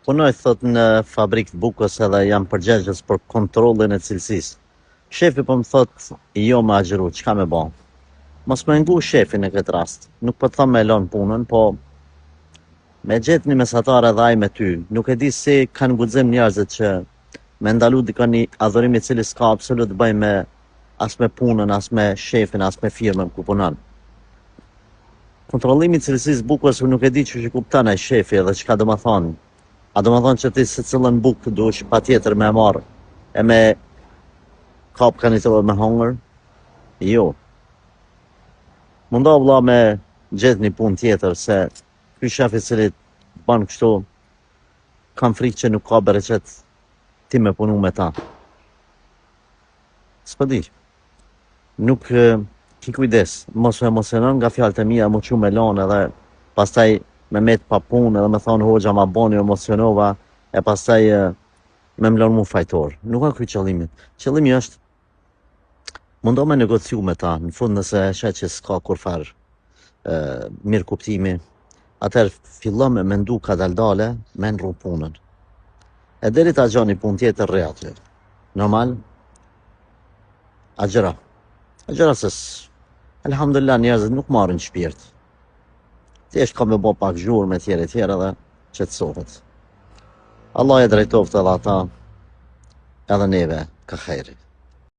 Punoj thot në fabrikë të bukës edhe jam përgjegjës për kontrollin e cilësisë. Shefi po më thot jo me agjëru, çka me bo? Mos më ngu shefin në këtë rast. Nuk po të thom me lon punën, po me gjetë një mesatar edhe ai me ty. Nuk e di si kanë guxim njerëzit që me ndalu dikon një adhurim i cili s'ka absolut bëj me as me punën, as me shefin, as me firmën ku punon. Kontrollimi i cilësisë bukës nuk e di që kupton ai shefi edhe çka do të thonë. A do më thonë që ti se cilën bukë duhesh pa tjetër me marë e me kap kanë i të me hongër? Jo. Mundo vëlla me gjetë një punë tjetër se ky shefi cili banë kështu kam frikë që nuk ka bereqet ti me punu me ta. S'po di. Nuk ki kujdes, mos me emocionon nga fjalët e mia, më çu me lanë edhe pastaj me met pa punë edhe me thonë hoxha ma boni emocionova e pastaj me mlon mu fajtor. Nuk ka ky qëllimi. Qëllimi është mundo me negociu me ta, në fund nëse shet që s'ka kurfar mirë kuptimi, atëherë fillon me mendu ka daldale me nru punën. E deri ta gjoni punë tjetër rre aty. Normal? Agjëra. Agjëra se alhamdulillah njerëzit nuk marrin shpirt. Thjesht ka me bo pak zhurë me tjere dhe qetësohet. Allah e drejtoft edhe ata edhe neve ka khejri.